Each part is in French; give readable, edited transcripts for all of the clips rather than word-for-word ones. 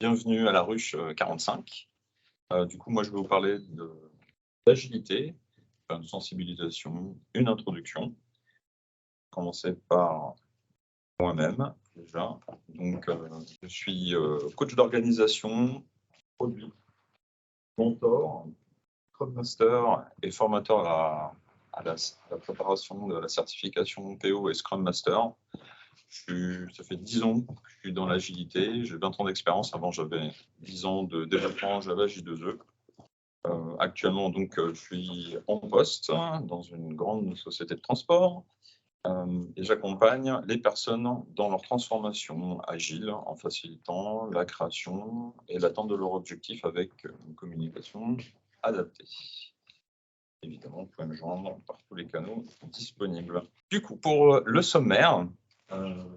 Bienvenue à la ruche 45. Du coup, moi, je vais vous parler d'agilité, une sensibilisation, une introduction. Commencer par moi-même, déjà. Donc, je suis coach d'organisation, produit, mentor, Scrum Master et formateur à la préparation de la certification PO et Scrum Master. Ça fait 10 ans que je suis dans l'agilité, j'ai 20 ans d'expérience. Avant, j'avais 10 ans de développement Java J2E. Actuellement, donc, je suis en poste dans une grande société de transport et j'accompagne les personnes dans leur transformation agile en facilitant la création et l'atteinte de leur objectif avec une communication adaptée. Évidemment, vous pouvez me joindre par tous les canaux disponibles. Du coup, pour le sommaire,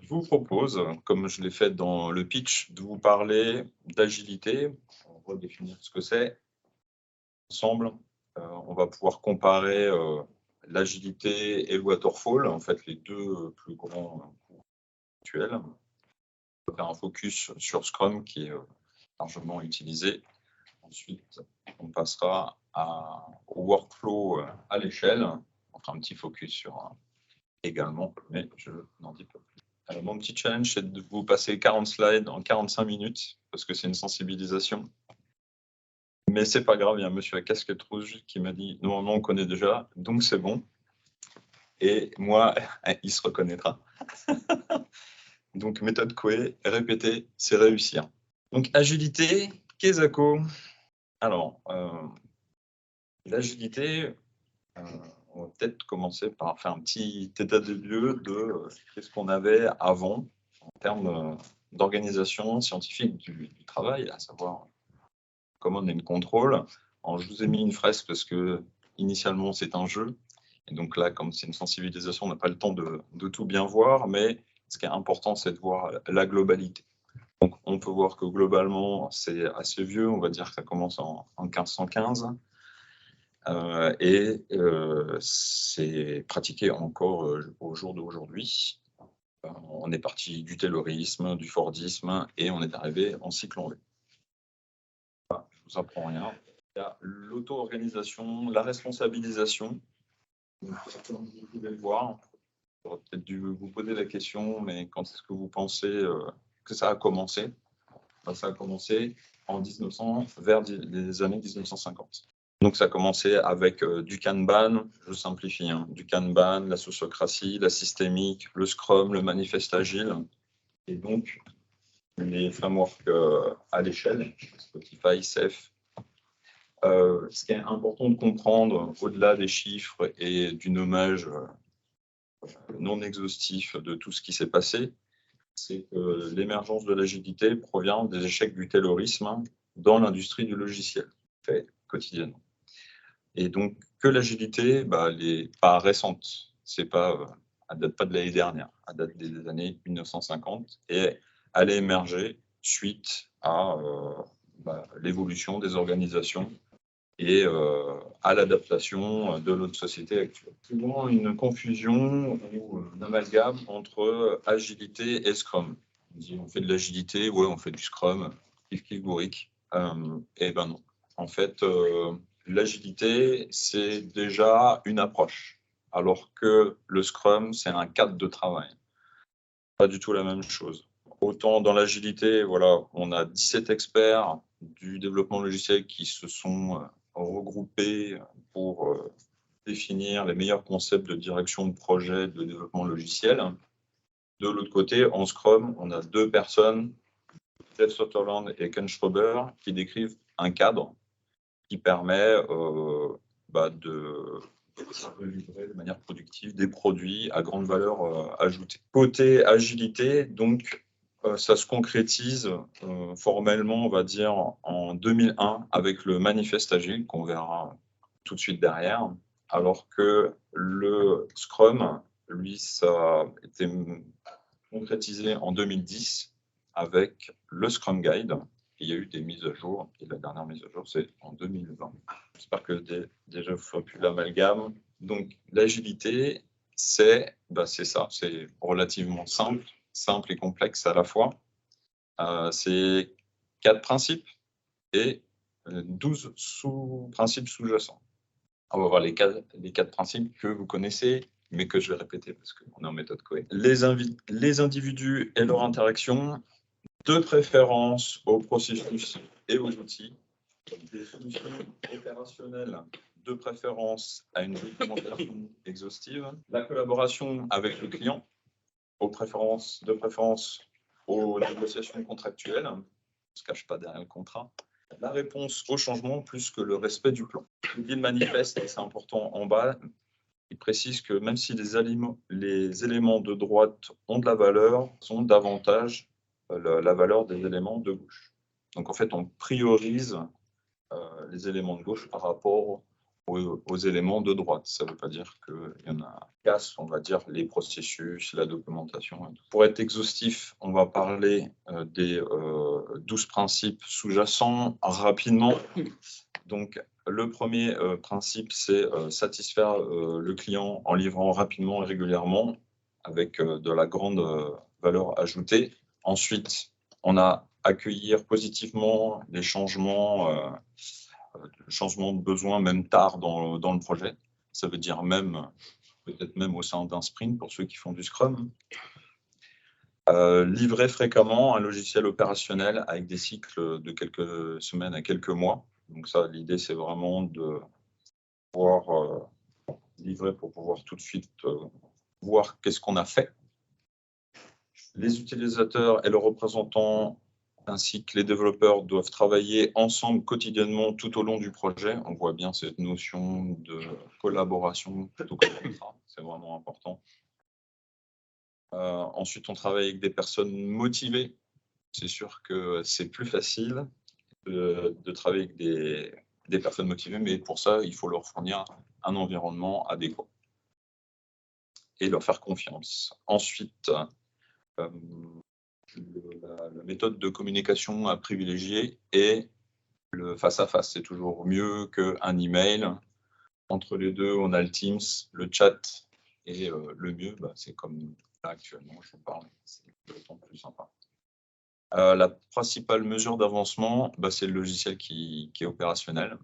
je vous propose, comme je l'ai fait dans le pitch, de vous parler d'agilité. On va définir ce que c'est ensemble. On va pouvoir comparer l'agilité et le waterfall, en fait les deux plus grands cours actuels. On va faire un focus sur Scrum qui est largement utilisé. Ensuite, on passera au workflow à l'échelle. On fera un petit focus sur également, mais je n'en dis pas plus. Alors, mon petit challenge, c'est de vous passer 40 slides en 45 minutes, parce que c'est une sensibilisation. Mais c'est pas grave, il y a un monsieur à casquette rouge qui m'a dit « Normalement, on connaît déjà, donc c'est bon. » Et moi, il se reconnaîtra. Donc, méthode Coué, répéter, c'est réussir. Donc, agilité, Kezako. Alors, l'agilité, on va peut-être commencer par faire un petit état des lieux de qu'est-ce qu'on avait avant en termes d'organisation scientifique du travail, à savoir command and control. Alors, je vous ai mis une fresque parce que initialement c'est un jeu. Et donc là, comme c'est une sensibilisation, on n'a pas le temps de tout bien voir, mais ce qui est important, c'est de voir la globalité. Donc, on peut voir que globalement, c'est assez vieux, on va dire que ça commence en 1515. C'est pratiqué encore au jour d'aujourd'hui. On est parti du taylorisme, du fordisme, et on est arrivé en cycle en V. Voilà, je ne vous apprends rien. Il y a l'auto-organisation, la responsabilisation. Comme vous pouvez le voir, j'aurais peut-être dû vous poser la question, mais quand est-ce que vous pensez que ça a commencé? Ça a commencé en 1900, vers les années 1950. Donc, ça a commencé avec du Kanban, je simplifie, hein, du Kanban, la sociocratie, la systémique, le Scrum, le manifeste agile, et donc les frameworks à l'échelle, Spotify, Ceph. Ce qui est important de comprendre, au-delà des chiffres et du nommage non exhaustif de tout ce qui s'est passé, c'est que l'émergence de l'agilité provient des échecs du taylorisme dans l'industrie du logiciel, fait quotidiennement. Et donc, que l'agilité, elle n'est pas récente, elle ne date pas de l'année dernière, elle date des années 1950 et elle est émergée suite à l'évolution des organisations et à l'adaptation de notre société actuelle. Souvent une confusion ou un amalgame entre agilité et Scrum. On dit on fait de l'agilité, ouais, on fait du Scrum, kiff bourrique. Et ben non. En fait, l'agilité, c'est déjà une approche, alors que le Scrum, c'est un cadre de travail. Pas du tout la même chose. Autant dans l'agilité, voilà, on a 17 experts du développement logiciel qui se sont regroupés pour définir les meilleurs concepts de direction de projet de développement logiciel. De l'autre côté, en Scrum, on a 2 personnes, Jeff Sutherland et Ken Schroeder, qui décrivent un cadre qui permet de livrer de manière productive des produits à grande valeur ajoutée. Côté agilité, donc, ça se concrétise formellement, on va dire, en 2001 avec le manifeste agile qu'on verra tout de suite derrière, alors que le Scrum, lui, ça a été concrétisé en 2010 avec le Scrum Guide. Il y a eu des mises à jour, et la dernière mise à jour, c'est en 2020. J'espère que déjà vous ne ferez plus l'amalgame. Donc, l'agilité, c'est ça, c'est relativement simple et complexe à la fois. C'est 4 principes et 12 principes sous-jacents. On va voir les quatre principes que vous connaissez, mais que je vais répéter parce qu'on est en méthode Coué. Les individus et leur interaction, de préférence aux processus et aux outils, des solutions opérationnelles de préférence à une documentation exhaustive, la collaboration avec le client, de préférence aux négociations contractuelles, on ne se cache pas derrière le contrat, la réponse au changement plus que le respect du plan. Le guide manifeste, et c'est important en bas, il précise que même si les éléments de droite ont de la valeur, sont davantage la valeur des éléments de gauche. Donc en fait, on priorise les éléments de gauche par rapport aux éléments de droite. Ça ne veut pas dire qu'il y en a casse, on va dire, les processus, la documentation. Pour être exhaustif, on va parler des 12 principes sous-jacents rapidement. Donc, le premier principe, c'est satisfaire le client en livrant rapidement et régulièrement avec de la grande valeur ajoutée. Ensuite, on a accueillir positivement les changements de besoin, même tard dans le projet. Ça veut dire peut-être même au sein d'un sprint pour ceux qui font du Scrum. Livrer fréquemment un logiciel opérationnel avec des cycles de quelques semaines à quelques mois. Donc ça, l'idée, c'est vraiment de pouvoir livrer pour pouvoir tout de suite voir qu'est-ce qu'on a fait. Les utilisateurs et leurs représentants ainsi que les développeurs doivent travailler ensemble quotidiennement tout au long du projet. On voit bien cette notion de collaboration plutôt que de contrat, c'est vraiment important. Ensuite, on travaille avec des personnes motivées. C'est sûr que c'est plus facile de travailler avec des personnes motivées, mais pour ça, il faut leur fournir un environnement adéquat et leur faire confiance. Ensuite, la méthode de communication à privilégier est le face-à-face. C'est toujours mieux qu'un email. Entre les deux, on a le Teams, le chat, et le mieux, c'est comme là actuellement, je vous parle, c'est d'autant plus sympa. La principale mesure d'avancement, c'est le logiciel qui est opérationnel.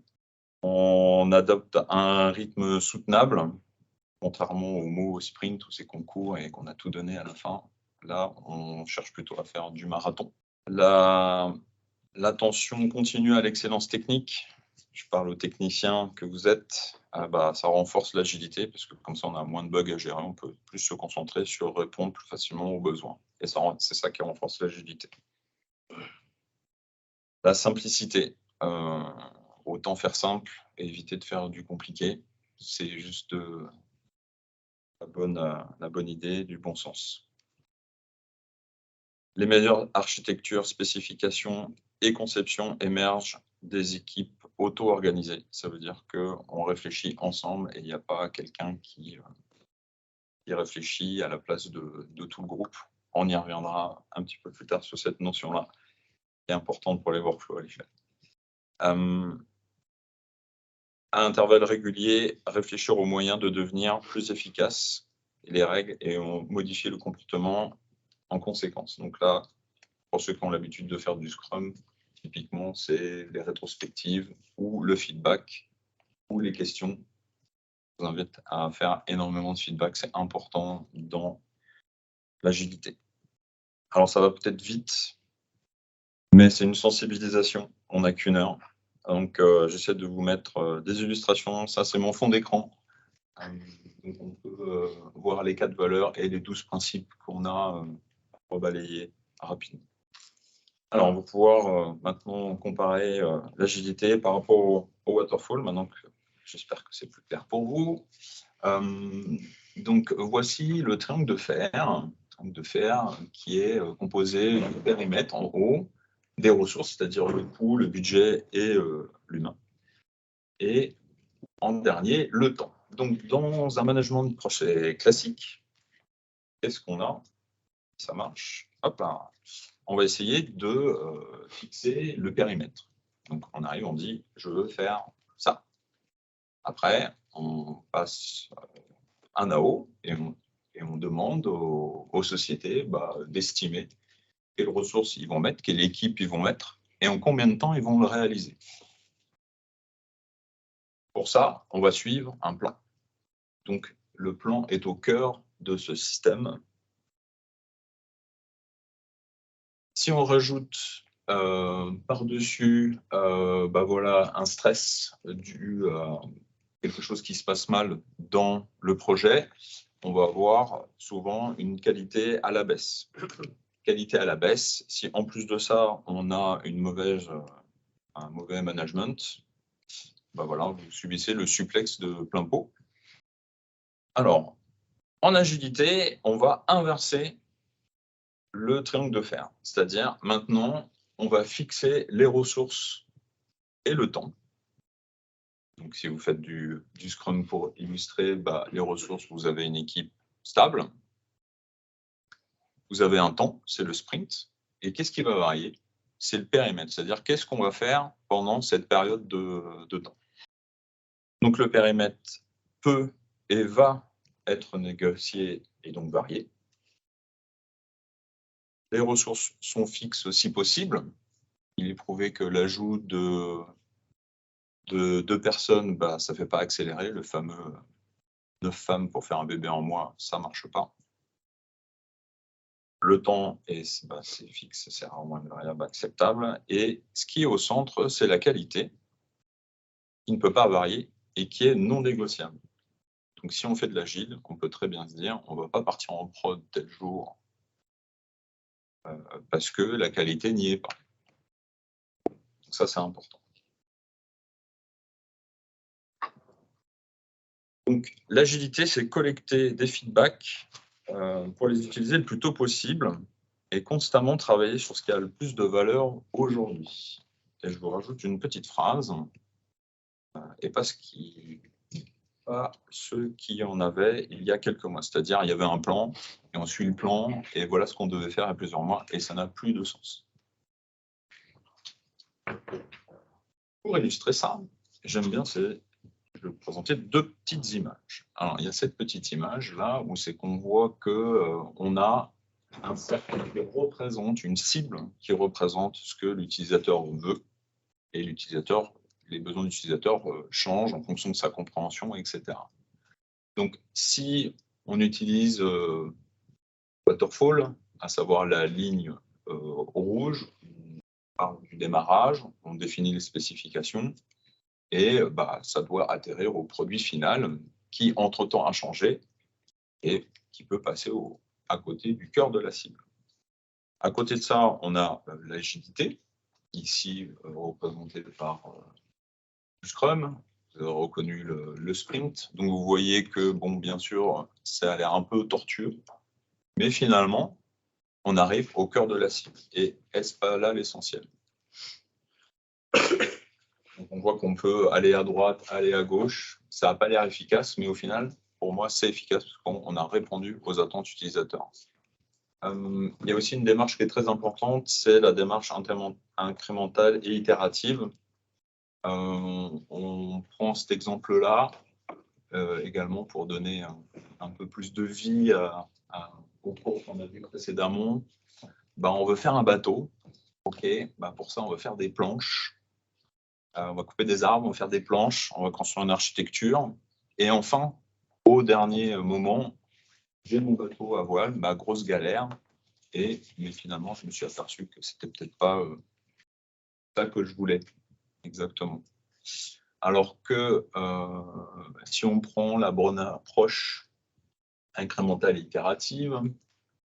On adopte un rythme soutenable, contrairement au mot sprint où c'est qu'on court et qu'on a tout donné à la fin. Là, on cherche plutôt à faire du marathon. L'attention continue à l'excellence technique. Je parle aux techniciens que vous êtes. Ça renforce l'agilité parce que comme ça, on a moins de bugs à gérer. On peut plus se concentrer sur répondre plus facilement aux besoins. Et c'est ça qui renforce l'agilité. La simplicité. Autant faire simple et éviter de faire du compliqué. C'est juste la bonne idée, du bon sens. Les meilleures architectures, spécifications et conceptions émergent des équipes auto-organisées. Ça veut dire qu'on réfléchit ensemble et il n'y a pas quelqu'un qui réfléchit à la place de tout le groupe. On y reviendra un petit peu plus tard sur cette notion-là, qui est importante pour les workflows à l'échelle. À intervalles réguliers, réfléchir aux moyens de devenir plus efficace, les règles, et modifier le comportement en conséquence. Donc là, pour ceux qui ont l'habitude de faire du Scrum, typiquement, c'est les rétrospectives ou le feedback ou les questions. Je vous invite à faire énormément de feedback, c'est important dans l'agilité. Alors, ça va peut-être vite, mais c'est une sensibilisation. On n'a qu'une heure. Donc, j'essaie de vous mettre des illustrations. Ça, c'est mon fond d'écran. Donc, on peut voir les 4 valeurs et les 12 principes qu'on a rebalayés rapidement. Alors, on va pouvoir maintenant comparer l'agilité par rapport au waterfall. Maintenant que j'espère que c'est plus clair pour vous. Donc, voici le triangle de fer qui est composé du périmètre en haut, des ressources, c'est-à-dire le coût, le budget et l'humain. Et en dernier, le temps. Donc, dans un management de projet classique, qu'est-ce qu'on a? Ça marche. Hop là. On va essayer de fixer le périmètre. Donc, on arrive, on dit, je veux faire ça. Après, on passe un AO et on demande aux sociétés d'estimer quelles ressources ils vont mettre, quelle équipe ils vont mettre. et en combien de temps ils vont le réaliser. Pour ça, on va suivre un plan. Donc, le plan est au cœur de ce système. Si on rajoute par-dessus voilà, un stress dû à quelque chose qui se passe mal dans le projet, on va avoir souvent une qualité à la baisse. Qualité à la baisse, si en plus de ça, on a un mauvais management, voilà, vous subissez le suplex de plein pot. Alors, en agilité, on va inverser le triangle de fer. C'est-à-dire, maintenant, on va fixer les ressources et le temps. Donc, si vous faites du Scrum pour illustrer, les ressources, vous avez une équipe stable. Vous avez un temps, c'est le sprint. Et qu'est-ce qui va varier? C'est le périmètre, c'est-à-dire qu'est-ce qu'on va faire pendant cette période de temps. Donc, le périmètre peut et va être négocié et donc varié. Les ressources sont fixes si possible. Il est prouvé que l'ajout de 2 personnes, ça ne fait pas accélérer. Le fameux 9 femmes pour faire un bébé en mois, ça ne marche pas. Le temps, c'est fixe, c'est rarement une variable acceptable. Et ce qui est au centre, c'est la qualité, qui ne peut pas varier et qui est non négociable. Donc, si on fait de l'agile, on peut très bien se dire, on ne va pas partir en prod tel jour parce que la qualité n'y est pas. Donc ça, c'est important. Donc, l'agilité, c'est collecter des feedbacks pour les utiliser le plus tôt possible et constamment travailler sur ce qui a le plus de valeur aujourd'hui. Et je vous rajoute une petite phrase, et pas ceux qui en avaient il y a quelques mois. C'est-à-dire, il y avait un plan, et on suit le plan, et voilà ce qu'on devait faire à plusieurs mois, et ça n'a plus de sens. Pour illustrer ça, j'aime bien, je vais vous présenter 2 petites images. Alors, il y a cette petite image-là, où c'est qu'on voit qu'on a un cercle qui représente une cible, qui représente ce que l'utilisateur veut, et les besoins de l'utilisateur changent en fonction de sa compréhension, etc. Donc, si on utilise Waterfall, à savoir la ligne rouge, on parle du démarrage, on définit les spécifications, et ça doit atterrir au produit final qui, entre-temps, a changé et qui peut passer à côté du cœur de la cible. À côté de ça, on a l'agilité, ici représentée par le Scrum. Vous avez reconnu le sprint. Donc, vous voyez que, bien sûr, ça a l'air un peu tortueux, mais finalement, on arrive au cœur de la cible. Et est-ce pas là l'essentiel? Donc, on voit qu'on peut aller à droite, aller à gauche. Ça n'a pas l'air efficace, mais au final, pour moi, c'est efficace parce qu'on a répondu aux attentes utilisateurs. Il y a aussi une démarche qui est très importante, c'est la démarche incrémentale et itérative. On prend cet exemple-là également pour donner un peu plus de vie au cours qu'on a vu précédemment. On veut faire un bateau. OK, pour ça, on va faire des planches. On va couper des arbres, on va faire des planches, on va construire une architecture. Et enfin, au dernier moment, j'ai mon bateau à voile, grosse galère. Mais finalement, je me suis aperçu que c'était peut-être pas ça que je voulais exactement. Alors que si on prend la bonne approche incrémentale et itérative,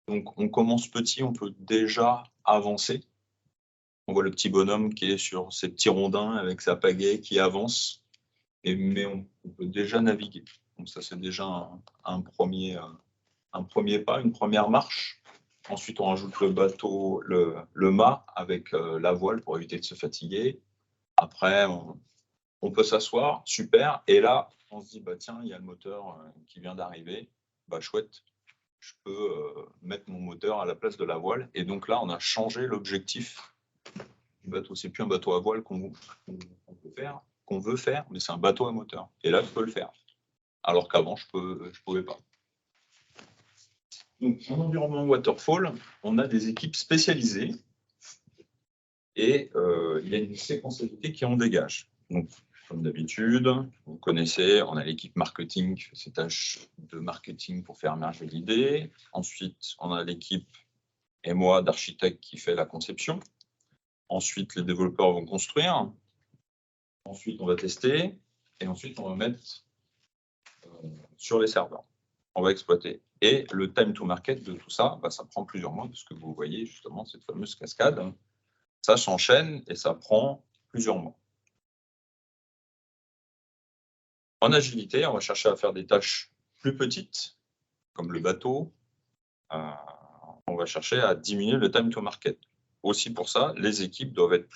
donc on commence petit, on peut déjà avancer. On voit le petit bonhomme qui est sur ses petits rondins avec sa pagaie qui avance, mais on peut déjà naviguer. Donc ça, c'est déjà un premier pas, une première marche. Ensuite, on rajoute le bateau, le mât avec la voile pour éviter de se fatiguer. Après, on peut s'asseoir, super. Et là, on se dit, tiens, il y a le moteur qui vient d'arriver. Chouette, je peux mettre mon moteur à la place de la voile. Et donc là, on a changé l'objectif du bateau. C'est plus un bateau à voile qu'on veut faire, mais c'est un bateau à moteur. Et là, je peux le faire. Alors qu'avant, je ne pouvais pas. Donc, en environnement Waterfall, on a des équipes spécialisées et il y a une séquentialité qui en dégage. Donc, comme d'habitude, vous connaissez, on a l'équipe marketing qui fait ses tâches de marketing pour faire émerger l'idée. Ensuite, on a l'équipe MOA d'architecte qui fait la conception. Ensuite, les développeurs vont construire. Ensuite, on va tester. Et ensuite, on va mettre sur les serveurs. On va exploiter. Et le time to market de tout ça, ça prend plusieurs mois, parce que vous voyez justement cette fameuse cascade. Ça s'enchaîne et ça prend plusieurs mois. En agilité, on va chercher à faire des tâches plus petites, comme le bateau. On va chercher à diminuer le time to market. Aussi pour ça, les équipes doivent être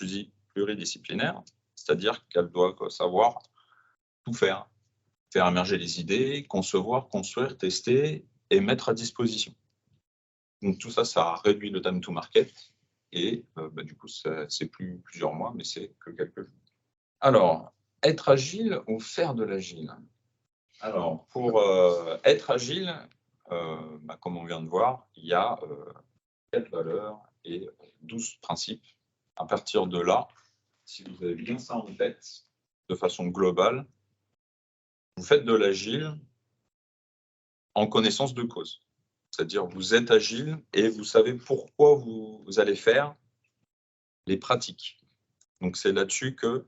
pluridisciplinaires, c'est-à-dire qu'elles doivent savoir tout faire émerger les idées, concevoir, construire, tester et mettre à disposition. Donc tout ça, ça réduit le time to market et du coup, c'est plus plusieurs mois, mais c'est que quelques jours. Alors, être agile ou faire de l'agile? Alors, pour être agile, comme on vient de voir, il y a 4 valeurs et 12 principes. À partir de là, si vous avez bien ça en tête, de façon globale, vous faites de l'agile en connaissance de cause. C'est-à-dire vous êtes agile et vous savez pourquoi vous allez faire les pratiques. Donc, c'est là-dessus que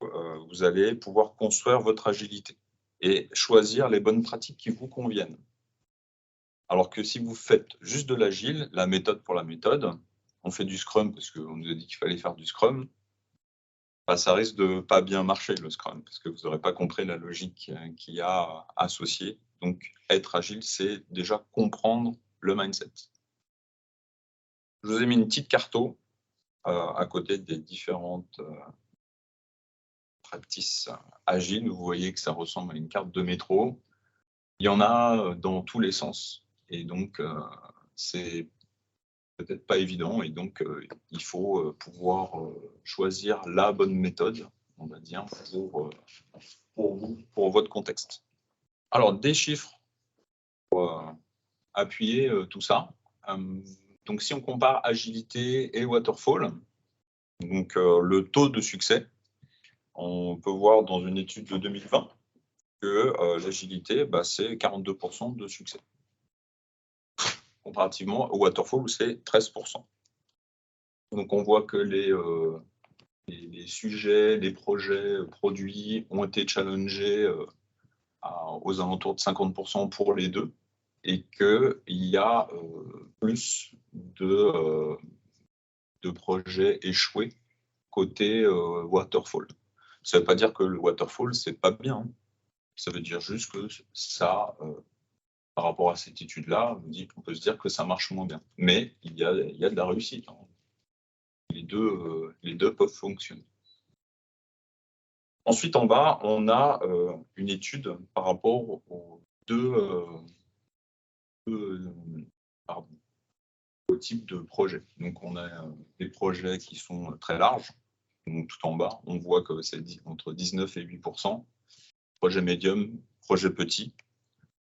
vous allez pouvoir construire votre agilité et choisir les bonnes pratiques qui vous conviennent. Alors que si vous faites juste de l'agile, la méthode pour la méthode, on fait du Scrum parce qu'on nous a dit qu'il fallait faire du Scrum, ça risque de pas bien marcher le Scrum parce que vous n'aurez pas compris la logique qu'il y a associée. Donc, être agile, c'est déjà comprendre le mindset. Je vous ai mis une petite carto à côté des différentes practices agiles. Vous voyez que ça ressemble à une carte de métro. Il y en a dans tous les sens. Et donc, c'est peut-être pas évident. Et donc, il faut pouvoir choisir la bonne méthode, on va dire, pour vous, pour votre contexte. Alors, des chiffres pour appuyer tout ça. Donc, si on compare agilité et waterfall, donc le taux de succès, on peut voir dans une étude de 2020 que l'agilité, c'est 42% de succès. Comparativement au waterfall où c'est 13%. Donc on voit que les sujets, les projets, produits ont été challengés aux alentours de 50% pour les deux et qu'il y a plus de projets échoués côté waterfall. Ça ne veut pas dire que le waterfall, c'est pas bien. Hein. Ça veut dire juste que ça, par rapport à cette étude-là, on peut se dire que ça marche moins bien. Mais il y a de la réussite. Hein. Les deux peuvent fonctionner. Ensuite, en bas, on a une étude par rapport aux au type de projet. Donc, on a des projets qui sont très larges. Donc, tout en bas, on voit que c'est entre 19 et 8%. Projet médium, projet petit.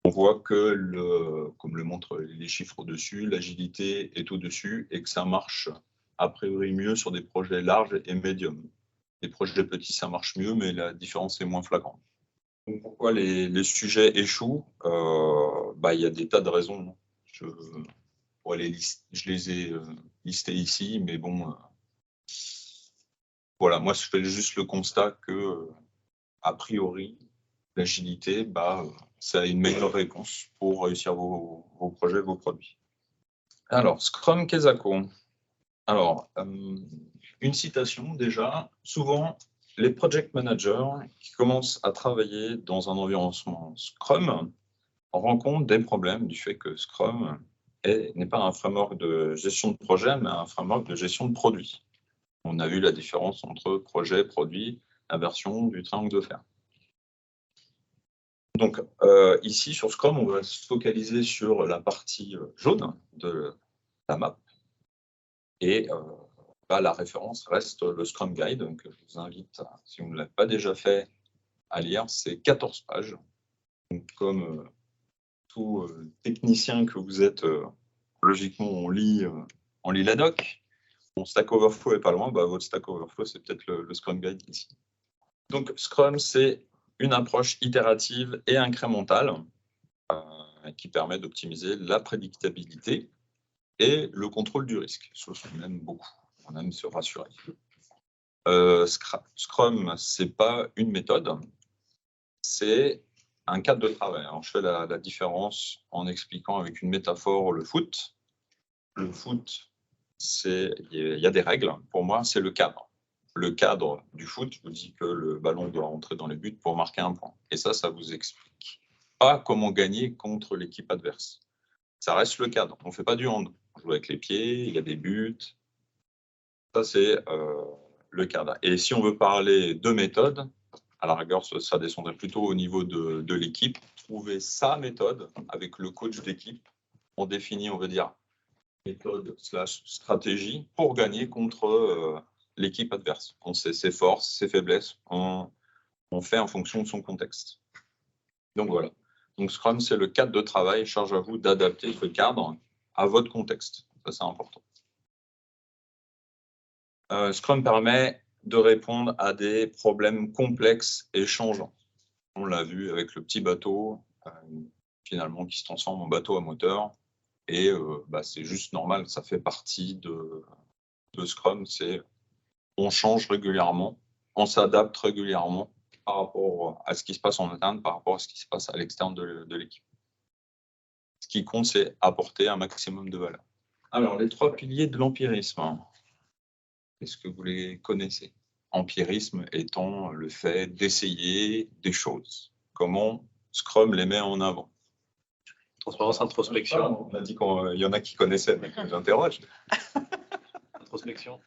On voit que, comme le montrent les chiffres au-dessus, l'agilité est au-dessus et que ça marche a priori mieux sur des projets larges et médiums. Les projets petits, ça marche mieux, mais la différence est moins flagrante. Donc, pourquoi les sujets échouent? Il y a des tas de raisons. Je les ai listés ici, mais bon, voilà, moi je fais juste le constat que, a priori, l'agilité, ça a une meilleure réponse pour réussir vos projets, vos produits. Alors, Scrum Kesako. Alors, une citation déjà. Souvent, les project managers qui commencent à travailler dans un environnement Scrum rencontrent des problèmes du fait que Scrum n'est pas un framework de gestion de projet, mais un framework de gestion de produit. On a vu la différence entre projet, produit, la version du triangle de fer. Donc, ici, sur Scrum, on va se focaliser sur la partie jaune de la map. Et la référence reste le Scrum Guide. Donc, je vous invite, si vous ne l'avez pas déjà fait, à lire. C'est 14 pages. Donc, comme tout technicien que vous êtes, logiquement, on lit la doc. Bon, Stack Overflow est pas loin, bah, votre Stack Overflow, c'est peut-être le Scrum Guide ici. Donc, Scrum, c'est une approche itérative et incrémentale qui permet d'optimiser la prédictabilité et le contrôle du risque, chose qu'on aime beaucoup. On aime se rassurer. Scrum, c'est pas une méthode, c'est un cadre de travail. Alors, je fais la différence en expliquant avec une métaphore le foot. Le foot, il y a des règles. Pour moi, c'est le cadre. Le cadre du foot vous dit que le ballon doit rentrer dans les buts pour marquer un point. Et ça vous explique pas comment gagner contre l'équipe adverse. Ça reste le cadre. On ne fait pas du hand. On joue avec les pieds, il y a des buts. Ça, c'est le cadre. Et si on veut parler de méthode, à la rigueur, ça descendrait plutôt au niveau de l'équipe. Trouver sa méthode avec le coach d'équipe. On définit, on veut dire, méthode / stratégie pour gagner contre l'équipe adverse. On sait ses forces, ses faiblesses. On fait en fonction de son contexte. Donc voilà. Donc Scrum, c'est le cadre de travail. Charge à vous d'adapter ce cadre à votre contexte. Ça, c'est important. Scrum permet de répondre à des problèmes complexes et changeants. On l'a vu avec le petit bateau, finalement, qui se transforme en bateau à moteur. Et c'est juste normal, ça fait partie de Scrum. On change régulièrement, on s'adapte régulièrement par rapport à ce qui se passe en interne, par rapport à ce qui se passe à l'externe de l'équipe. Ce qui compte, c'est apporter un maximum de valeur. Alors, les 3 piliers de l'empirisme. Est-ce que vous les connaissez? Empirisme étant le fait d'essayer des choses. Comment Scrum les met en avant? Transparence, introspection. On a dit qu'il y en a qui connaissaient, mais j'interroge. Introspection.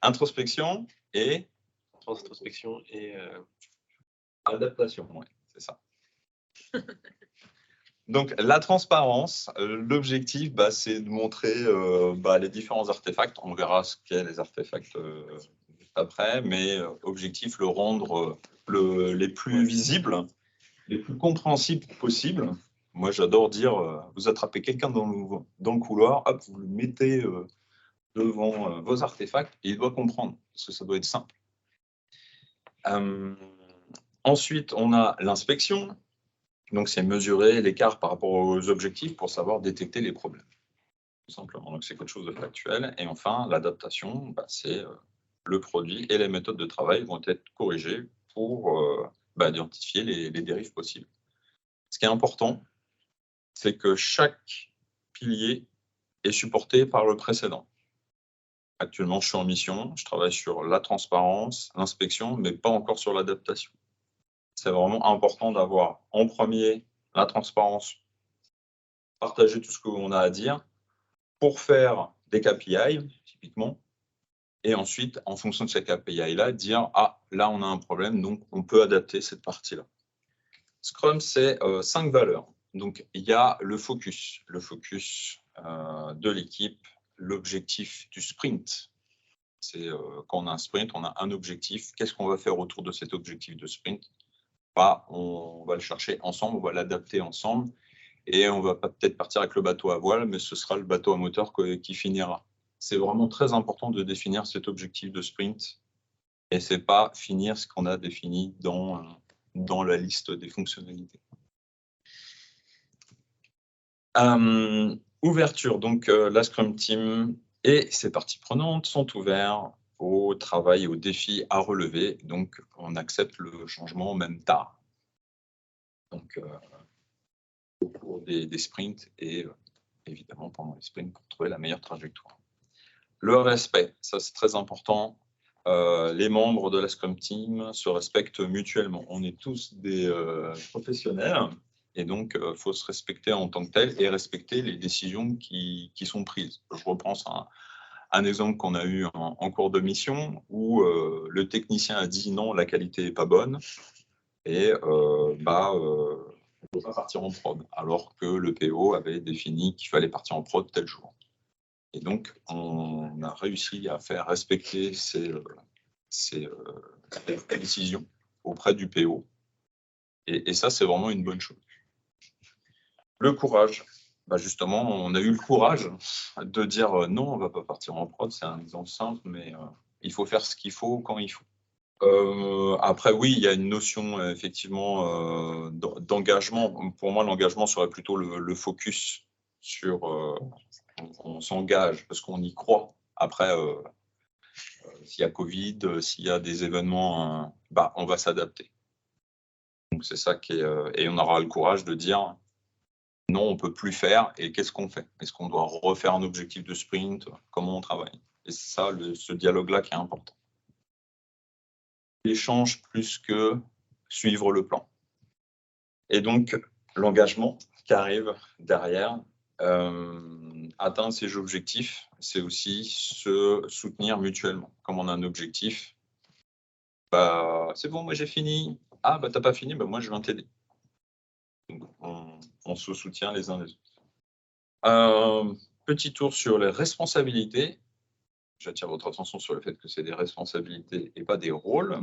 Introspection et introspection et adaptation, oui, c'est ça. Donc, la transparence, l'objectif, c'est de montrer les différents artefacts. On verra ce qu'est les artefacts après, mais objectif, le rendre les plus visibles, les plus compréhensibles possibles. Moi, j'adore dire, vous attrapez quelqu'un dans le couloir, hop, vous le mettez devant vos artefacts et il doit comprendre, parce que ça doit être simple. Ensuite, on a l'inspection. Donc, c'est mesurer l'écart par rapport aux objectifs pour savoir détecter les problèmes. Tout simplement. Donc, c'est quelque chose de factuel. Et enfin, l'adaptation, c'est le produit et les méthodes de travail vont être corrigées pour identifier les dérives possibles. Ce qui est important, c'est que chaque pilier est supporté par le précédent. Actuellement, je suis en mission, je travaille sur la transparence, l'inspection, mais pas encore sur l'adaptation. C'est vraiment important d'avoir en premier la transparence, partager tout ce qu'on a à dire pour faire des KPI, typiquement, et ensuite, en fonction de ces KPI-là, dire « Ah, là, on a un problème, donc on peut adapter cette partie-là ». Scrum, c'est 5 valeurs. Donc, il y a le focus de l'équipe, l'objectif du sprint. C'est quand on a un sprint, on a un objectif. Qu'est-ce qu'on va faire autour de cet objectif de sprint? On va le chercher ensemble, on va l'adapter ensemble et on va peut-être partir avec le bateau à voile, mais ce sera le bateau à moteur qui finira. C'est vraiment très important de définir cet objectif de sprint et ce n'est pas finir ce qu'on a défini dans la liste des fonctionnalités. Ouverture, donc la Scrum Team et ses parties prenantes sont ouverts au travail et aux défis à relever. Donc, on accepte le changement même tard. Donc, au cours des sprints et évidemment pendant les sprints pour trouver la meilleure trajectoire. Le respect, ça c'est très important. Les membres de la Scrum Team se respectent mutuellement. On est tous des professionnels et donc il faut se respecter en tant que tel et respecter les décisions qui sont prises. Je repense à un exemple qu'on a eu en cours de mission où le technicien a dit non, la qualité n'est pas bonne et on ne peut pas partir en prod, alors que le PO avait défini qu'il fallait partir en prod tel jour. Et donc, on a réussi à faire respecter ces décisions auprès du PO. Et ça, c'est vraiment une bonne chose. Le courage. justement, on a eu le courage de dire non, on ne va pas partir en prod. C'est un exemple simple, mais il faut faire ce qu'il faut quand il faut. Après, oui, il y a une notion effectivement d'engagement. Pour moi, l'engagement serait plutôt le focus sur on s'engage parce qu'on y croit. Après, s'il y a Covid, s'il y a des événements, on va s'adapter. Donc c'est ça qui est, et on aura le courage de dire non, on ne peut plus faire. Et qu'est-ce qu'on fait? Est-ce qu'on doit refaire un objectif de sprint? Comment on travaille? Et c'est ça, ce dialogue-là qui est important. L'échange plus que suivre le plan. Et donc, l'engagement qui arrive derrière, atteindre ces objectifs, c'est aussi se soutenir mutuellement. Comme on a un objectif, c'est bon, moi j'ai fini. Ah, t'as pas fini, moi je viens t'aider. Donc, on se soutient les uns les autres. Petit tour sur les responsabilités. J'attire votre attention sur le fait que c'est des responsabilités et pas des rôles.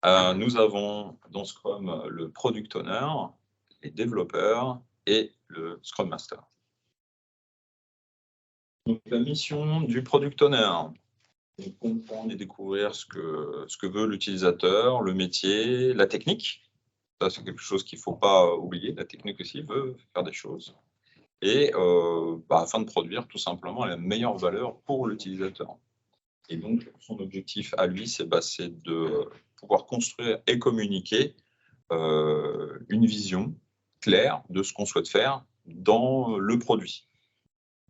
Nous avons dans Scrum le Product Owner, les développeurs et le Scrum Master. Donc, la mission du Product Owner, c'est comprendre et découvrir ce que veut l'utilisateur, le métier, la technique. Ça, c'est quelque chose qu'il ne faut pas oublier. La technique aussi veut faire des choses. Et afin de produire tout simplement la meilleure valeur pour l'utilisateur. Et donc, son objectif à lui, c'est de pouvoir construire et communiquer une vision claire de ce qu'on souhaite faire dans le produit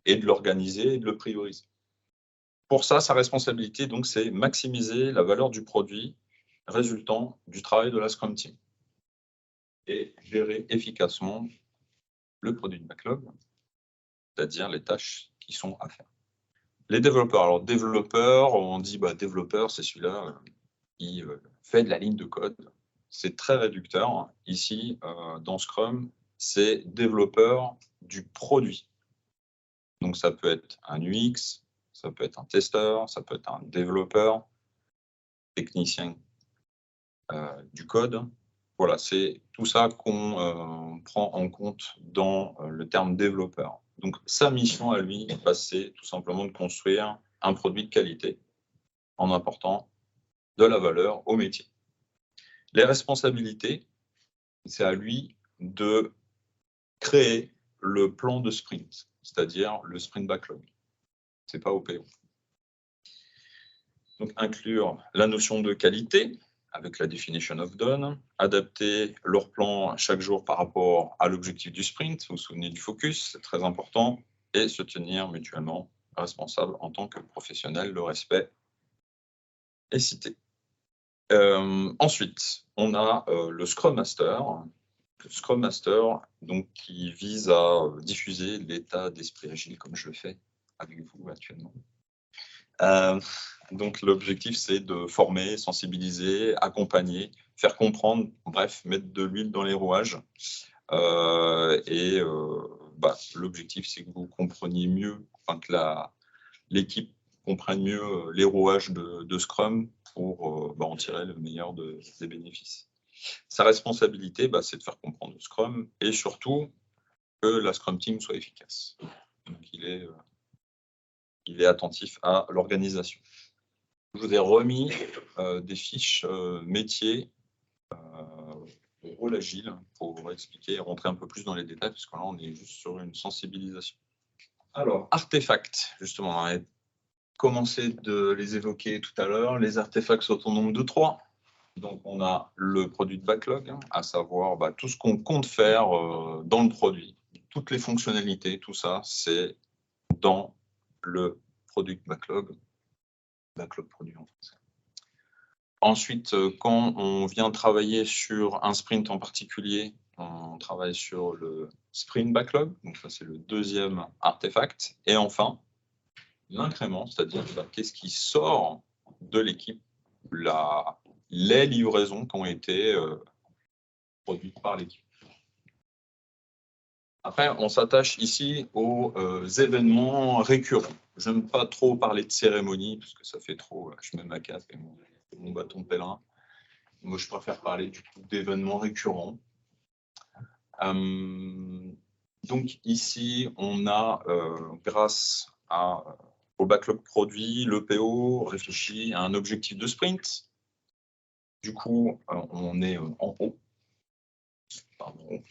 et de l'organiser et de le prioriser. Pour ça, sa responsabilité, donc, c'est maximiser la valeur du produit résultant du travail de la Scrum Team et gérer efficacement le produit de backlog, c'est-à-dire les tâches qui sont à faire. Les développeurs. Alors, développeur, on dit développeur, c'est celui-là qui fait de la ligne de code. C'est très réducteur. Ici, dans Scrum, c'est développeur du produit. Donc, ça peut être un UX, ça peut être un testeur, ça peut être un développeur, technicien du code. Voilà, c'est tout ça qu'on prend en compte dans le terme développeur. Donc, sa mission à lui, c'est tout simplement de construire un produit de qualité en apportant de la valeur au métier. Les responsabilités, c'est à lui de créer le plan de sprint, c'est-à-dire le sprint backlog. Ce n'est pas au PO. Donc, inclure la notion de qualité avec la definition of done, adapter leur plan chaque jour par rapport à l'objectif du sprint, vous vous souvenez du focus, c'est très important, et se tenir mutuellement responsable en tant que professionnel, le respect est cité. Ensuite, on a le Scrum Master. Le Scrum Master, donc, qui vise à diffuser l'état d'esprit agile comme je le fais avec vous actuellement. Donc, l'objectif, c'est de former, sensibiliser, accompagner, faire comprendre, bref, mettre de l'huile dans les rouages. L'objectif, c'est que vous compreniez mieux, que l'équipe comprenne mieux les rouages de Scrum pour en tirer le meilleur des bénéfices. Sa responsabilité, c'est de faire comprendre le Scrum et surtout que la Scrum Team soit efficace. Donc, il est attentif à l'organisation. Je vous ai remis des fiches métiers rôle agile pour expliquer et rentrer un peu plus dans les détails, parce que là, on est juste sur une sensibilisation. Alors, artefacts, justement, on a commencé de les évoquer tout à l'heure. Les artefacts sont au nombre de 3. Donc, on a le produit de backlog, à savoir tout ce qu'on compte faire dans le produit. Toutes les fonctionnalités, tout ça, c'est dans le product backlog produit en français. Ensuite, quand on vient travailler sur un sprint en particulier, on travaille sur le sprint backlog. Donc, ça, c'est le deuxième artefact. Et enfin, l'incrément, c'est-à-dire qu'est-ce qui sort de l'équipe, les livraisons qui ont été produites par l'équipe. Après, on s'attache ici aux événements récurrents. Je n'aime pas trop parler de cérémonie, parce que ça fait trop, je mets ma cape et mon bâton de pèlerin. Moi, je préfère parler du coup d'événements récurrents. Donc ici, on a, grâce au backlog produit, le PO réfléchit à un objectif de sprint. Du coup, on est en haut. Pardon.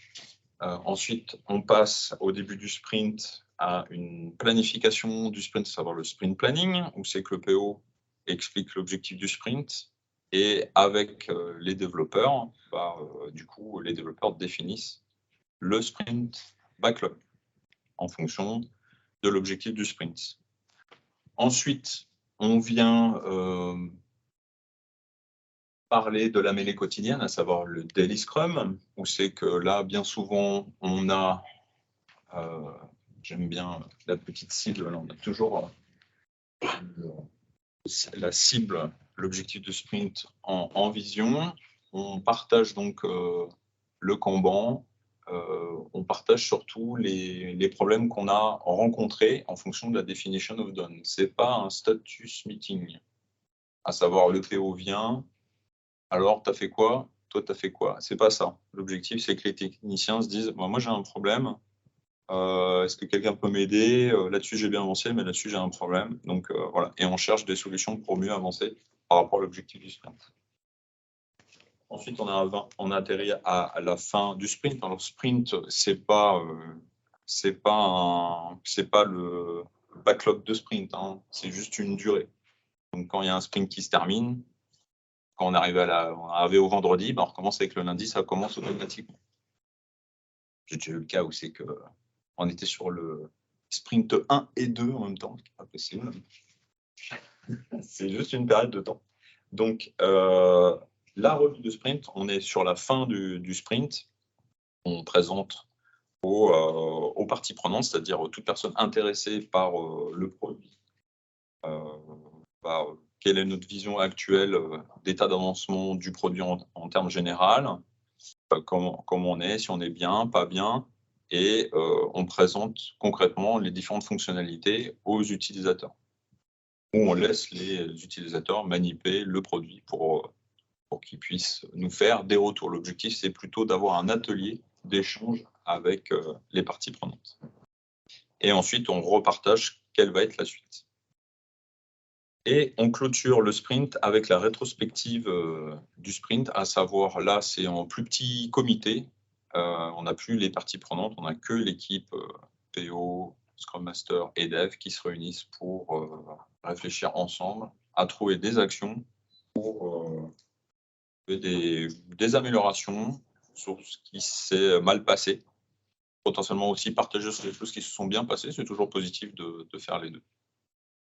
Ensuite, on passe au début du sprint à une planification du sprint, à savoir le sprint planning, où c'est que le PO explique l'objectif du sprint. Et avec les développeurs, du coup, les développeurs définissent le sprint backlog en fonction de l'objectif du sprint. Ensuite, on vient parler de la mêlée quotidienne, à savoir le daily scrum, où c'est que là, bien souvent, on a, j'aime bien la petite cible, là, on a toujours la cible, l'objectif de sprint en vision. On partage donc le Kanban, on partage surtout les problèmes qu'on a rencontrés en fonction de la definition of done. Ce n'est pas un status meeting, à savoir le PO vient, alors tu as fait quoi? Toi, tu as fait quoi? Ce n'est pas ça. L'objectif, c'est que les techniciens se disent moi, j'ai un problème. Est-ce que quelqu'un peut m'aider? Là-dessus, j'ai bien avancé, mais là-dessus, j'ai un problème. Donc, voilà. Et on cherche des solutions pour mieux avancer par rapport à l'objectif du sprint. Ensuite, on a atterri à la fin du sprint. Alors, sprint, c'est pas le backlog de sprint, hein. C'est juste une durée. Donc, quand il y a un sprint qui se termine, quand on arrive au vendredi, on recommence avec le lundi, ça commence automatiquement. J'ai déjà eu le cas où c'est que on était sur le sprint 1 et 2 en même temps, ce qui n'est pas possible. C'est juste une période de temps. Donc, la revue de sprint, on est sur la fin du sprint. On présente aux parties prenantes, c'est-à-dire toute personne intéressée par le produit. Quelle est notre vision actuelle d'état d'avancement du produit en termes généraux, comment on est, si on est bien, pas bien, et on présente concrètement les différentes fonctionnalités aux utilisateurs, où on laisse les utilisateurs manipuler le produit pour qu'ils puissent nous faire des retours. L'objectif, c'est plutôt d'avoir un atelier d'échange avec les parties prenantes. Et ensuite, on repartage quelle va être la suite. Et on clôture le sprint avec la rétrospective du sprint, à savoir, là, c'est en plus petit comité. On n'a plus les parties prenantes, on n'a que l'équipe PO, Scrum Master et Dev qui se réunissent pour réfléchir ensemble à trouver des actions pour des améliorations sur ce qui s'est mal passé. Potentiellement aussi partager sur les choses qui se sont bien passées, c'est toujours positif de faire les deux.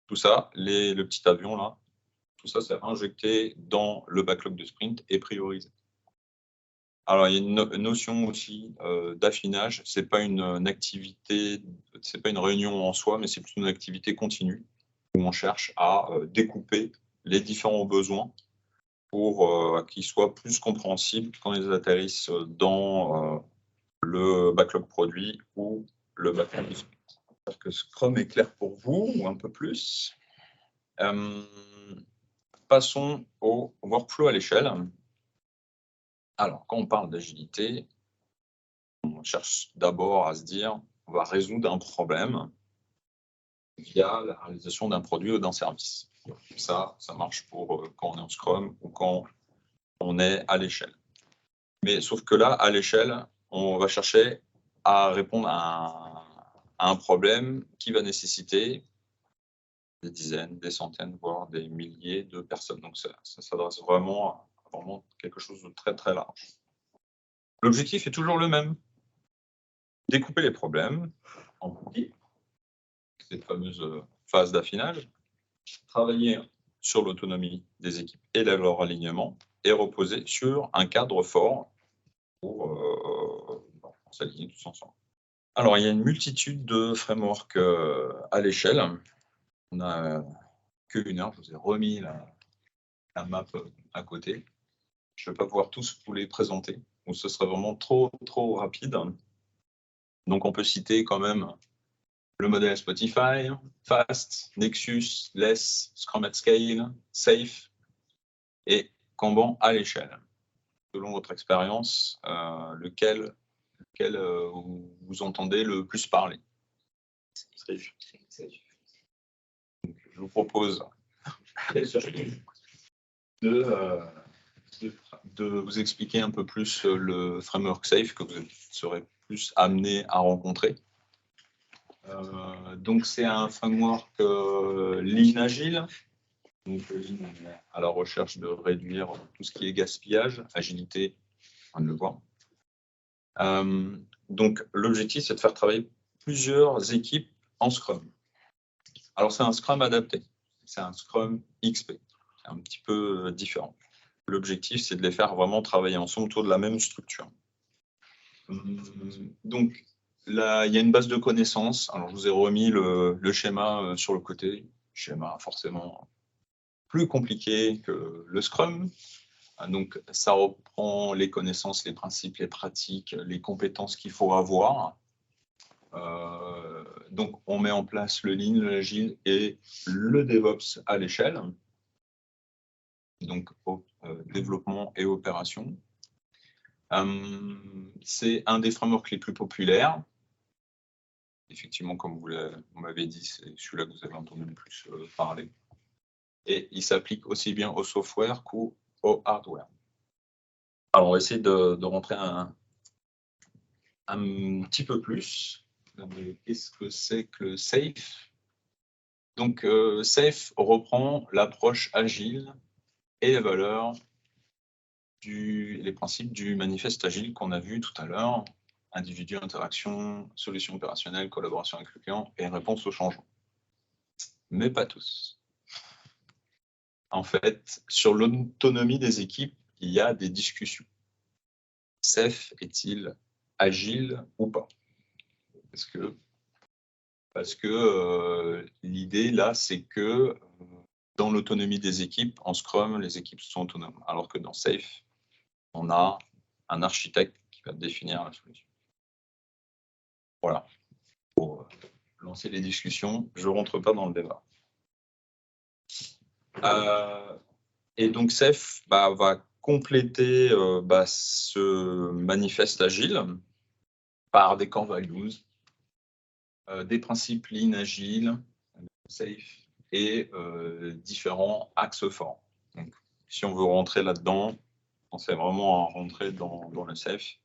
Tout ça, le petit avion là, tout ça, c'est injecté dans le backlog de sprint et priorisé. Alors, il y a une notion aussi d'affinage. C'est pas une activité, c'est pas une réunion en soi, mais c'est plutôt une activité continue où on cherche à découper les différents besoins pour qu'ils soient plus compréhensibles quand ils atterrissent dans le backlog produit ou le backlog de sprint. J'espère que Scrum est clair pour vous ou un peu plus. Passons au workflow à l'échelle. Alors, quand on parle d'agilité, on cherche d'abord à se dire on va résoudre un problème via la réalisation d'un produit ou d'un service. Ça marche pour quand on est en Scrum ou quand on est à l'échelle. Mais sauf que là, à l'échelle, on va chercher à répondre à un problème qui va nécessiter des dizaines, des centaines, voire des milliers de personnes. Donc, ça s'adresse vraiment à quelque chose de très, très large. L'objectif est toujours le même. Découper les problèmes en petits, cette fameuse phase d'affinage, travailler sur l'autonomie des équipes et leur alignement, et reposer sur un cadre fort pour s'aligner tous ensemble. Alors, il y a une multitude de frameworks à l'échelle. On n'a qu'une heure, je vous ai remis la map à côté. Je ne vais pas pouvoir tous vous les présenter, ou ce serait vraiment trop rapide. Donc, on peut citer quand même le modèle Spotify, Fast, Nexus, Less, Scrum at Scale, Safe et Kanban à l'échelle. Selon votre expérience, lequel auquel vous entendez le plus parler? Donc, je vous propose de vous expliquer un peu plus le framework SAFe que vous serez plus amené à rencontrer. Donc, c'est un framework Lean Agile. Donc, à la recherche de réduire tout ce qui est gaspillage, agilité, on vient de le voir. Donc, l'objectif, c'est de faire travailler plusieurs équipes en Scrum. Alors, c'est un Scrum adapté. C'est un Scrum XP. C'est un petit peu différent. L'objectif, c'est de les faire vraiment travailler ensemble autour de la même structure. Donc, là, il y a une base de connaissances. Alors, je vous ai remis le schéma sur le côté. Schéma forcément plus compliqué que le Scrum. Donc, ça reprend les connaissances, les principes, les pratiques, les compétences qu'il faut avoir. Donc, on met en place le Lean, l'Agile et le DevOps à l'échelle. Donc, développement et opération. C'est un des frameworks les plus populaires. Effectivement, comme vous m'avez dit, c'est celui-là que vous avez entendu le plus parler. Et il s'applique aussi bien au software qu'au hardware. Alors, on va essayer de rentrer un petit peu plus. Qu'est-ce que c'est que le SAFe? Donc, SAFe reprend l'approche agile et les valeurs, les principes du manifeste agile qu'on a vu tout à l'heure: individu, interaction, solution opérationnelle, collaboration avec le client et réponse au changement. Mais pas tous. En fait, sur l'autonomie des équipes, il y a des discussions. SAFe est-il agile ou pas? Parce que l'idée là, c'est que dans l'autonomie des équipes, en Scrum, les équipes sont autonomes, alors que dans SAFe, on a un architecte qui va définir la solution. Voilà, pour lancer les discussions, je ne rentre pas dans le débat. Et donc, SAFe va compléter ce manifeste agile par des core values, des principes Lean Agile, SAFe et différents axes forts. Donc, si on veut rentrer là-dedans, on sait vraiment à rentrer dans le SAFe.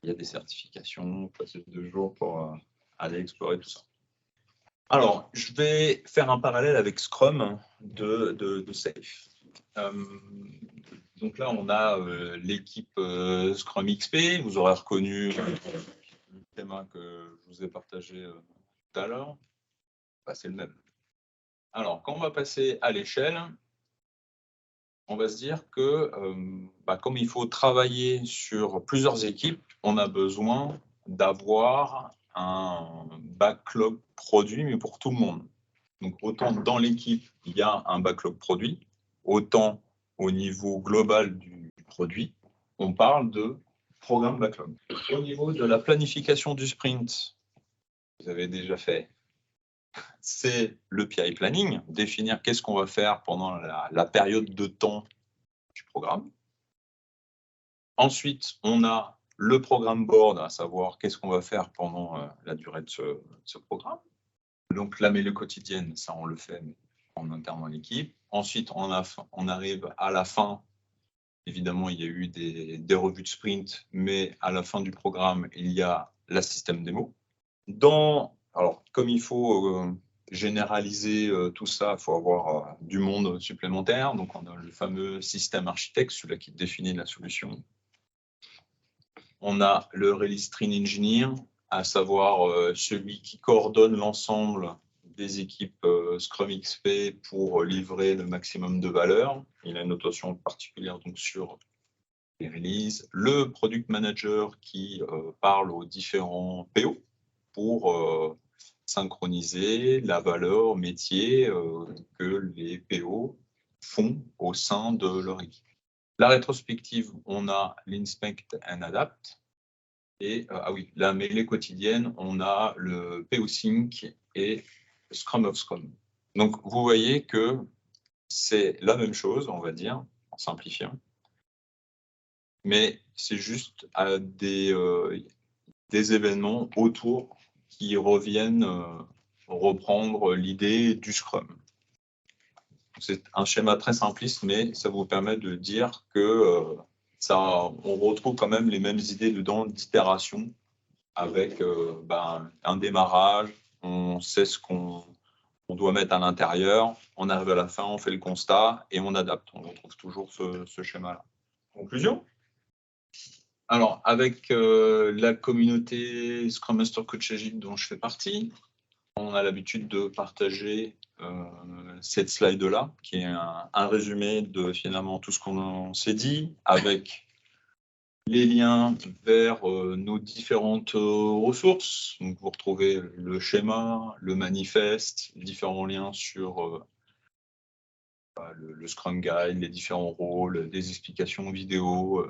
Il y a des certifications, passer 2 jours pour aller explorer tout ça. Alors, je vais faire un parallèle avec Scrum de SAFe. Donc là, on a l'équipe Scrum XP. Vous aurez reconnu le schéma que je vous ai partagé tout à l'heure. C'est le même. Alors, quand on va passer à l'échelle, on va se dire que comme il faut travailler sur plusieurs équipes, on a besoin d'avoir un backlog produit, mais pour tout le monde. Donc, autant dans l'équipe, il y a un backlog produit, autant au niveau global du produit, on parle de programme backlog. Au niveau de la planification du sprint, vous avez déjà fait, c'est le PI planning, définir qu'est-ce qu'on va faire pendant la période de temps du programme. Ensuite, on a le programme board, à savoir qu'est-ce qu'on va faire pendant la durée de ce programme. Donc, la mêlée quotidienne, ça, on le fait en interne dans l'équipe. Ensuite, on arrive à la fin. Évidemment, il y a eu des revues de sprint, mais à la fin du programme, il y a la système démo. Alors, comme il faut généraliser tout ça, il faut avoir du monde supplémentaire. Donc, on a le fameux système architecte, celui-là qui définit la solution. On a le Release Train Engineer, à savoir celui qui coordonne l'ensemble des équipes Scrum XP pour livrer le maximum de valeur. Il a une notation particulière donc sur les releases. Le Product Manager qui parle aux différents PO pour synchroniser la valeur métier que les PO font au sein de leur équipe. La rétrospective, on a l'Inspect and Adapt. Et la mêlée quotidienne, on a le PO Sync et Scrum of Scrum. Donc, vous voyez que c'est la même chose, on va dire, en simplifiant. Mais c'est juste des événements autour qui reviennent reprendre l'idée du Scrum. C'est un schéma très simpliste, mais ça vous permet de dire que on retrouve quand même les mêmes idées dedans d'itération avec un démarrage, on sait ce qu'on doit mettre à l'intérieur, on arrive à la fin, on fait le constat et on adapte. On retrouve toujours ce schéma-là. Conclusion ? Alors, avec la communauté Scrum Master Coach Agile dont je fais partie, on a l'habitude de partager cette slide-là, qui est un résumé de finalement tout ce qu'on s'est dit, avec les liens vers nos différentes ressources. Donc, vous retrouvez le schéma, le manifeste, différents liens sur le Scrum Guide, les différents rôles, des explications vidéo.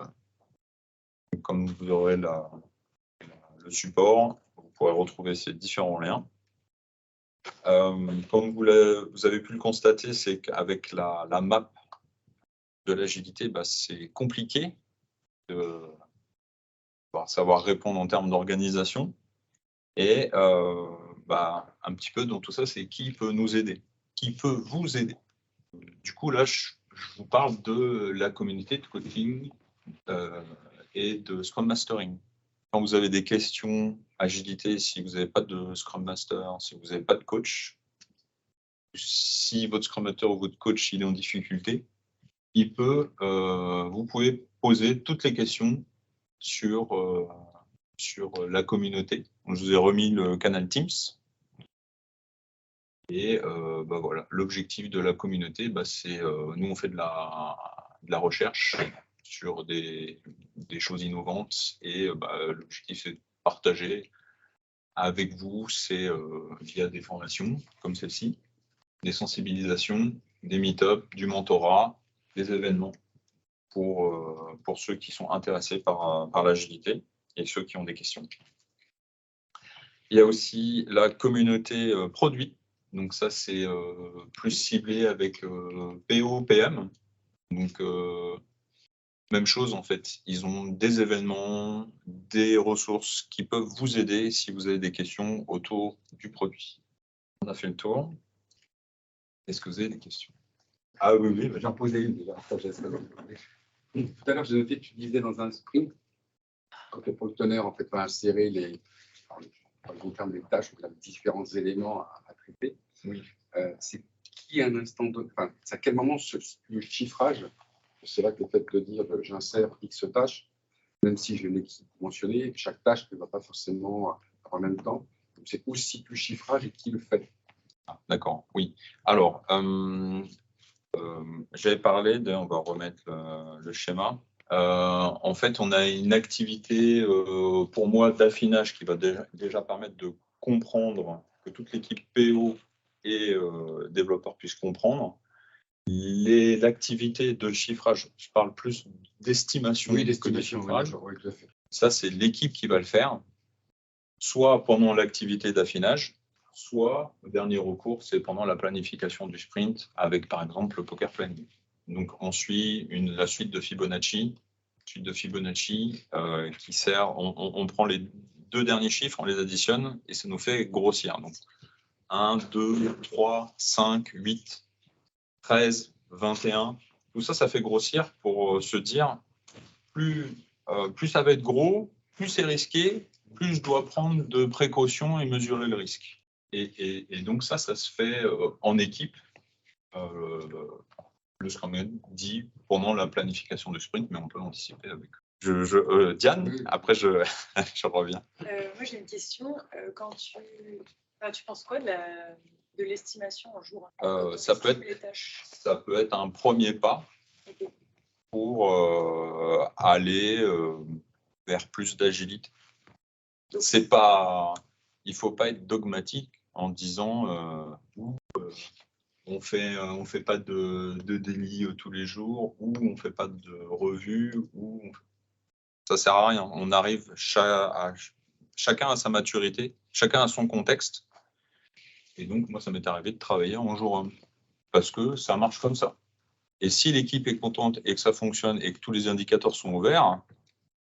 Comme vous aurez le support, vous pourrez retrouver ces différents liens. Comme vous avez pu le constater, c'est qu'avec la map de l'agilité, c'est compliqué de savoir répondre en termes d'organisation. Et un petit peu dans tout ça, c'est qui peut nous aider, qui peut vous aider. Du coup, là, je vous parle de la communauté de coaching et de Scrum Mastering. Quand vous avez des questions agilité, si vous n'avez pas de Scrum Master, si vous n'avez pas de coach, si votre Scrum Master ou votre coach il est en difficulté, vous pouvez poser toutes les questions sur la communauté. Je vous ai remis le canal Teams. Et voilà, l'objectif de la communauté, c'est nous on fait de la recherche sur des choses innovantes et l'objectif c'est de partager avec vous, c'est via des formations comme celle-ci, des sensibilisations, des meet-ups, du mentorat, des événements pour ceux qui sont intéressés par l'agilité et ceux qui ont des questions. Il y a aussi la communauté produit. Donc ça, c'est plus ciblé avec PO, PM. Donc, même chose, en fait. Ils ont des événements, des ressources qui peuvent vous aider si vous avez des questions autour du produit. On a fait le tour. Est-ce que vous avez des questions? Ah oui, j'en posais une déjà. Tout à l'heure, j'ai noté que tu disais dans un sprint, quand le producteur en fait, va insérer les tâches, ou les différents éléments à traiter. Oui. C'est qui à un instant c'est à quel moment le chiffrage, c'est vrai que le fait de dire j'insère X tâches, même si je l'ai mentionné, chaque tâche ne va pas forcément en même temps. C'est aussi du chiffrage et qui le fait. D'accord, oui. Alors, j'avais parlé on va remettre le schéma. En fait, on a une activité, pour moi, d'affinage qui va déjà permettre de comprendre, que toute l'équipe PO et développeurs puissent comprendre. L'activité de chiffrage, je parle plus d'estimation que de chiffrage. Oui, tout à fait. Ça, c'est l'équipe qui va le faire, soit pendant l'activité d'affinage, soit, dernier recours, c'est pendant la planification du sprint avec, par exemple, le poker planning. Donc, on suit la suite de Fibonacci, qui sert, on prend les 2 derniers chiffres, on les additionne et ça nous fait grossir. Donc, 1, 2, 3, 5, 8, 13, 21. Tout ça, ça fait grossir pour se dire, plus ça va être gros, plus c'est risqué, plus je dois prendre de précautions et mesurer le risque. Et donc ça se fait en équipe. Le Scrum dit pendant la planification du sprint, mais on peut l'anticiper avec. Diane, oui. Après je reviens. Moi j'ai une question. Quand tu penses quoi de l'estimation en jour? Ça peut être un premier pas pour aller vers plus d'agilité. Il faut pas être dogmatique en disant on fait pas de délit tous les jours, ou on fait pas de revue, ça sert à rien. On arrive chacun à sa maturité, chacun à son contexte. Et donc moi ça m'est arrivé de travailler en jour 1 parce que ça marche comme ça. Et si l'équipe est contente et que ça fonctionne et que tous les indicateurs sont ouverts,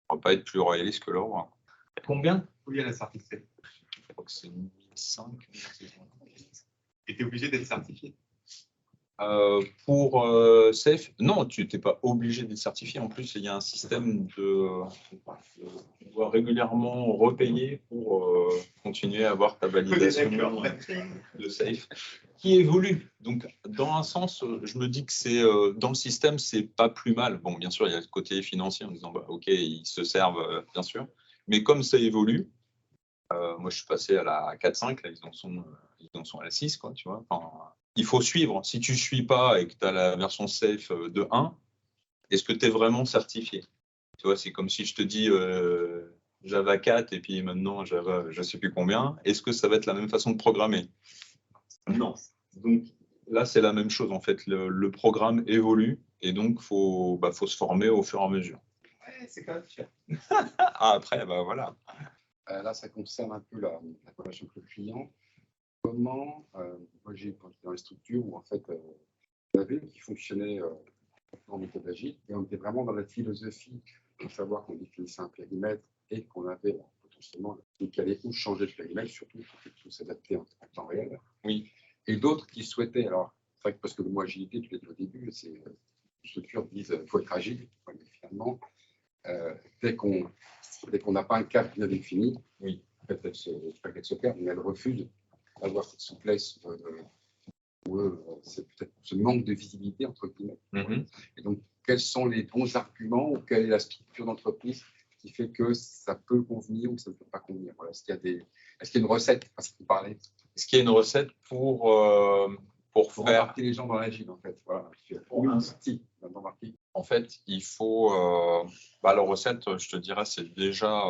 on ne va pas être plus royaliste que leur roi. Combien? Combien la certification? Je crois que c'est 1005. Et tu es obligé d'être certifié? Pour Safe, non, tu n'es pas obligé d'être certifié. En plus, il y a un système tu dois régulièrement repayer pour continuer à avoir ta validation de Safe qui évolue. Donc, dans un sens, je me dis que c'est dans le système, c'est pas plus mal. Bon, bien sûr, il y a le côté financier en disant, bah, OK, ils se servent, bien sûr. Mais comme ça évolue, moi, je suis passé à la 4.5, là, ils en sont à la 6, quoi, tu vois. Enfin, il faut suivre. Si tu ne suis pas et que tu as la version safe de 1, est-ce que tu es vraiment certifié? Tu vois, c'est comme si je te dis Java 4 et puis maintenant Java je ne sais plus combien. Est-ce que ça va être la même façon de programmer? Non. Donc là, c'est la même chose en fait. Le programme évolue et donc faut se former au fur et à mesure. Ouais, c'est quand même cher. Après, bah voilà. Là, ça concerne un peu la relation avec le client. Comment, moi j'ai été dans les structures où en fait, on avait qui fonctionnait en méthode agile et on était vraiment dans la philosophie de savoir qu'on définissait un périmètre et qu'on avait potentiellement qu'il allait ou changer de périmètre, surtout pour que tout s'adapter en temps réel. Oui. Et d'autres qui souhaitaient, alors, c'est vrai que parce que le mot agilité, tu l'as dit au début, c'est les structures disent qu'il faut être agile, mais finalement, dès qu'on n'a pas un cadre bien défini, oui, peut-être qu'elle se perd, mais elle refuse d'avoir cette souplesse c'est peut-être ce manque de visibilité entre guillemets. Et donc, quels sont les bons arguments ou quelle est la structure d'entreprise qui fait que ça peut convenir ou ça ne peut pas convenir? Voilà. Est-ce qu'il y a une recette? Parce que vous parlez. Est-ce qu'il y a une recette pour faire embarquer les gens dans l'agile, en fait? Voilà. En fait, il faut. La recette, je te dirais, c'est déjà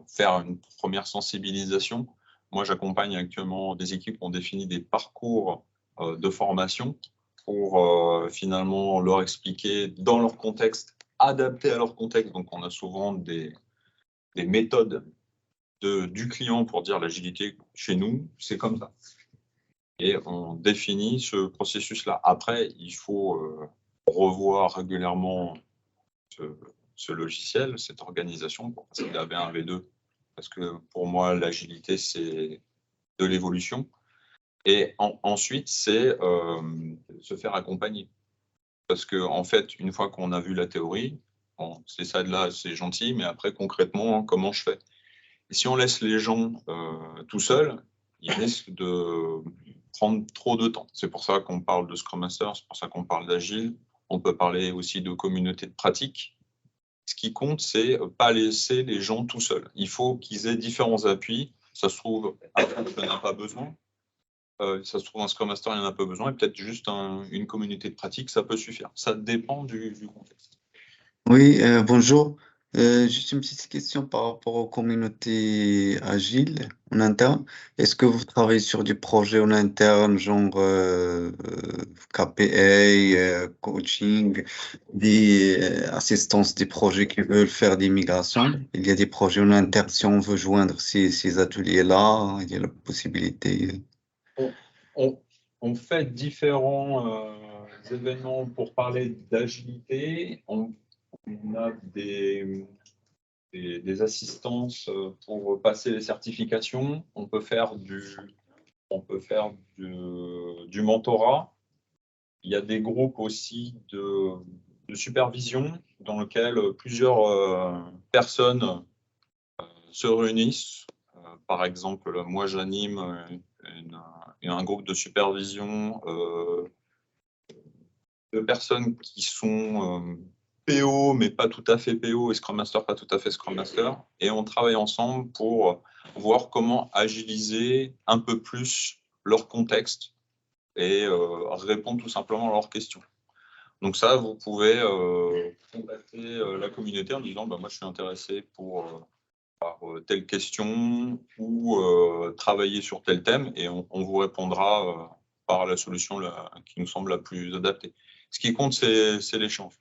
faire une première sensibilisation. Moi, j'accompagne actuellement des équipes qui ont défini des parcours de formation pour finalement leur expliquer dans leur contexte, adapté à leur contexte. Donc, on a souvent des méthodes du client pour dire l'agilité chez nous, c'est comme ça. Et on définit ce processus-là. Après, il faut revoir régulièrement ce logiciel, cette organisation, pour passer de la V1 à V2. Parce que pour moi, l'agilité, c'est de l'évolution. Et ensuite, c'est se faire accompagner. Parce que en fait, une fois qu'on a vu la théorie, bon, c'est ça de là, c'est gentil, mais après, concrètement, comment je fais? Et si on laisse les gens tout seuls, ils risquent de prendre trop de temps. C'est pour ça qu'on parle de Scrum Master, c'est pour ça qu'on parle d'Agile. On peut parler aussi de communauté de pratique. Ce qui compte, c'est pas laisser les gens tout seuls. Il faut qu'ils aient différents appuis. Ça se trouve, un groupe, il n'y en a pas besoin. Ça se trouve, un Scrum Master, il n'y en a pas besoin. Et peut-être juste une communauté de pratique, ça peut suffire. Ça dépend du contexte. Oui, bonjour. Juste une petite question par rapport aux communautés agiles en interne. Est-ce que vous travaillez sur des projets en interne, genre KPA, coaching, des assistances des projets qui veulent faire des migrations? Il y a des projets en interne, si on veut joindre ces ateliers-là, il y a la possibilité. On fait différents événements pour parler d'agilité. On a des assistances pour passer les certifications. On peut faire du mentorat. Il y a des groupes aussi de supervision dans lesquels plusieurs personnes se réunissent. Par exemple, moi, j'anime un groupe de supervision de personnes qui sont PO, mais pas tout à fait PO, et Scrum Master, pas tout à fait Scrum Master. Et on travaille ensemble pour voir comment agiliser un peu plus leur contexte et répondre tout simplement à leurs questions. Donc ça, vous pouvez contacter la communauté en disant moi, je suis intéressé par telle question ou travailler sur tel thème, et on vous répondra par la solution qui nous semble la plus adaptée. Ce qui compte, c'est l'échange.